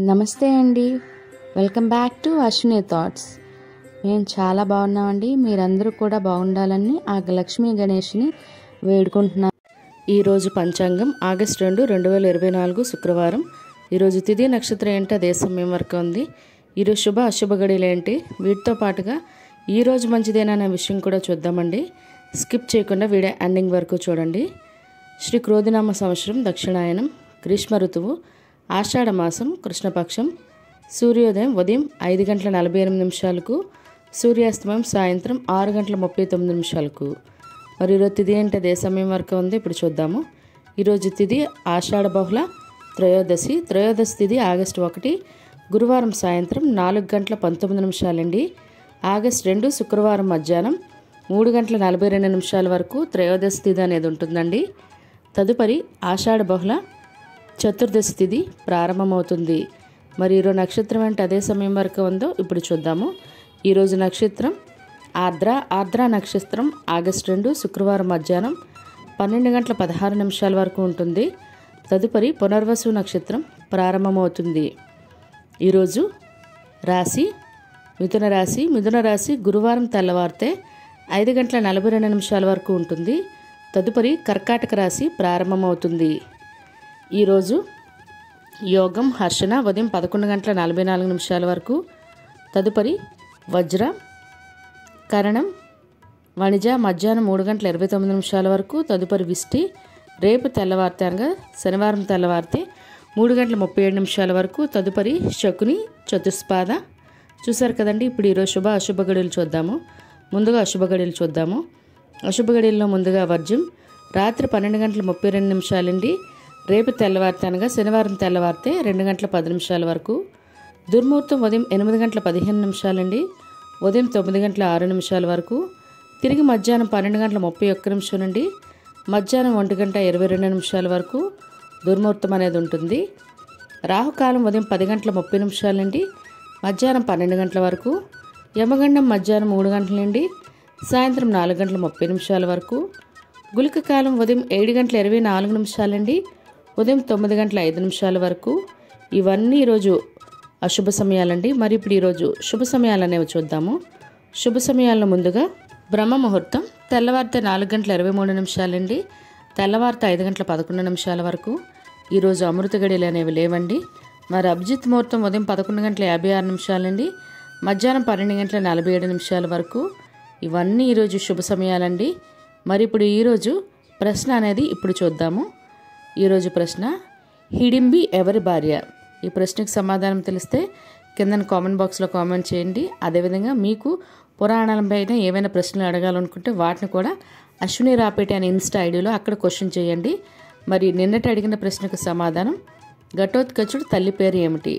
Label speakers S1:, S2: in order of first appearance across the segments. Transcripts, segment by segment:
S1: నమస్తే అండి, welcome back to Ashwini thoughts. మేము చాలా బాగున్నామండి. మీరందరూ కూడా బాగుండాలని ఆ లక్ష్మీ గణేష్ని వేడుకుంటున్నాం. ఈరోజు పంచాంగం ఆగస్టు 2, 2024 శుక్రవారం. ఈరోజు తిథి నక్షత్రం ఏంటో అదే సమయం వరకు ఉంది. ఈరోజు శుభ అశుభ గడియలు ఏంటి, వీటితో పాటుగా ఈరోజు మంచిదేనా విషయం కూడా చూద్దామండి. స్కిప్ చేయకుండా వీడియో ఎండింగ్ వరకు చూడండి. శ్రీ క్రోధినామ సంవత్సరం దక్షిణాయనం, గ్రీష్మ ఋతువు, ఆషాఢ మాసం, కృష్ణపక్షం. సూర్యోదయం ఉదయం 5:48, సూర్యాస్తమయం సాయంత్రం 6:39. మరి ఈరోజు తిథి అంటే అదే సమయం వరకు ఉంది. ఇప్పుడు చూద్దాము. ఈరోజు తిథి ఆషాఢ బహుళ త్రయోదశి. త్రయోదశి తిథి ఆగస్టు 1, గురువారం సాయంత్రం 4:19 అండి. ఆగస్టు 2 శుక్రవారం మధ్యాహ్నం 3:42 వరకు త్రయోదశి తిథి అనేది ఉంటుందండి. తదుపరి ఆషాఢ బహుళ చతుర్దశి తిథి ప్రారంభమవుతుంది. మరి ఈరోజు నక్షత్రం అంటే అదే సమయం వరకు ఉందో ఇప్పుడు చూద్దాము. ఈరోజు నక్షత్రం ఆర్ద్ర నక్షత్రం ఆగస్టు 2 శుక్రవారం మధ్యాహ్నం 12:16 వరకు ఉంటుంది. తదుపరి పునర్వసు నక్షత్రం ప్రారంభమవుతుంది. ఈరోజు రాశి మిథున రాశి గురువారం తెల్లవారితే 5:42 వరకు ఉంటుంది. తదుపరి కర్కాటక రాశి ప్రారంభమవుతుంది. ఈరోజు యోగం హర్షణ ఉదయం 11:44 వరకు. తదుపరి వజ్ర కరణం వణిజ మధ్యాహ్నం 3:29 వరకు. తదుపరి విష్టి రేపు తెల్లవారితే అనగా శనివారం తెల్లవారితే 3:37 వరకు. తదుపరి శకుని చతుస్పాద. చూసారు కదండి. ఇప్పుడు ఈరోజు శుభ అశుభ గడియలు చూద్దాము. ముందుగా అశుభ గడియలు చూద్దాము. అశుభ గడియల్లో ముందుగా వర్జ్యం రాత్రి 12:32 అండి. రేపు తెల్లవారితే అనగా శనివారం తెల్లవారితే 2:10 వరకు. దుర్ముహూర్తం ఉదయం 8:15 అండి. ఉదయం 9:06 వరకు. తిరిగి మధ్యాహ్నం 12:31 నుండి మధ్యాహ్నం 1:22 వరకు దుర్ముహూర్తం అనేది ఉంటుంది. రాహుకాలం ఉదయం 10:30 నుండి మధ్యాహ్నం 12 వరకు. యమగండం మధ్యాహ్నం 3 నుండి సాయంత్రం 4:30 వరకు. గుళిక కాలం ఉదయం 7:24 నుండి ఉదయం 9:05 వరకు. ఇవన్నీ ఈరోజు అశుభ సమయాలండి. మరి ఇప్పుడు ఈరోజు శుభ సమయాలు అనేవి చూద్దాము. శుభ సమయాల్లో ముందుగా బ్రహ్మ ముహూర్తం తెల్లవారితే 4:23 అండి. తెల్లవారితే 5:11 వరకు. ఈరోజు అమృత గడియలు అనేవి లేవండి. మరి అభిజిత్ ముహూర్తం ఉదయం 11:56 అండి. మధ్యాహ్నం 12:47 వరకు. ఇవన్నీ ఈరోజు శుభ సమయాలండి. మరి ఇప్పుడు ఈరోజు ప్రశ్న అనేది ఇప్పుడు చూద్దాము. ఈరోజు ప్రశ్న, హిడింబి ఎవరి భార్య? ఈ ప్రశ్నకు సమాధానం తెలిస్తే కింద కామెంట్ బాక్స్లో కామెంట్ చేయండి. అదేవిధంగా మీకు పురాణాలపైన ఏవైనా ప్రశ్నలు అడగాలనుకుంటే వాటిని కూడా అశ్విని రాపేటి అనే ఇన్స్టా ఐడిలో అక్కడ క్వశ్చన్ చేయండి. మరి నిన్నటి అడిగిన ప్రశ్నకు సమాధానం, ఘటోత్కచుడు తల్లి పేరు ఏమిటి?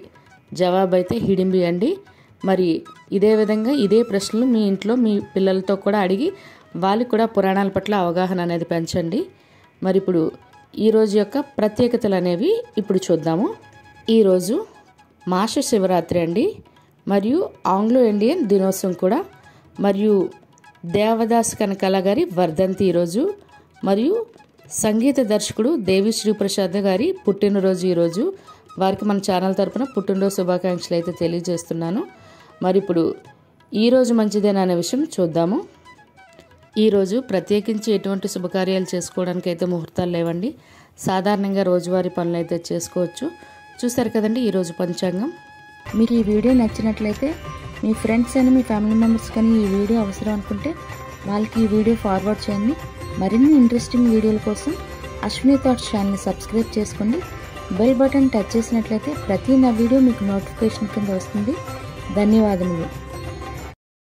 S1: జవాబు అయితే హిడింబి అండి. మరి ఇదే విధంగా ఇదే ప్రశ్నలు మీ ఇంట్లో మీ పిల్లలతో కూడా అడిగి వాళ్ళకి కూడా పురాణాల పట్ల అవగాహన అనేది పెంచండి. మరి ఇప్పుడు ఈరోజు యొక్క ప్రత్యేకతలు అనేవి ఇప్పుడు చూద్దాము. ఈరోజు మాస శివరాత్రి అండి. మరియు ఆంగ్లో ఇండియన్ దినోత్సవం కూడా. మరియు దేవదాస్ కనకాల గారి వర్ధంతి ఈరోజు. మరియు సంగీత దర్శకుడు దేవి శ్రీప్రసాద్ గారి పుట్టినరోజు ఈరోజు. వారికి మన ఛానల్ తరపున పుట్టినరోజు శుభాకాంక్షలు అయితే తెలియజేస్తున్నాను. మరి ఇప్పుడు ఈరోజు మంచిదేనా అనే విషయం చూద్దాము. ఈరోజు ప్రత్యేకించి ఎటువంటి శుభకార్యాలు చేసుకోవడానికి అయితే ముహూర్తాలు లేవండి. సాధారణంగా రోజువారీ పనులు అయితే చేసుకోవచ్చు. చూసారు కదండి ఈరోజు పంచాంగం.
S2: మీకు ఈ వీడియో నచ్చినట్లయితే మీ ఫ్రెండ్స్ అని మీ ఫ్యామిలీ మెంబర్స్ కానీ ఈ వీడియో అవసరం అనుకుంటే వాళ్ళకి ఈ వీడియో ఫార్వర్డ్ చేయండి. మరిన్ని ఇంట్రెస్టింగ్ వీడియోల కోసం అశ్విని థాట్స్ ఛానల్ని సబ్స్క్రైబ్ చేసుకోండి. బెల్ బటన్ టచ్ చేసినట్లయితే ప్రతి నా వీడియో మీకు నోటిఫికేషన్ కింద వస్తుంది. ధన్యవాదములు.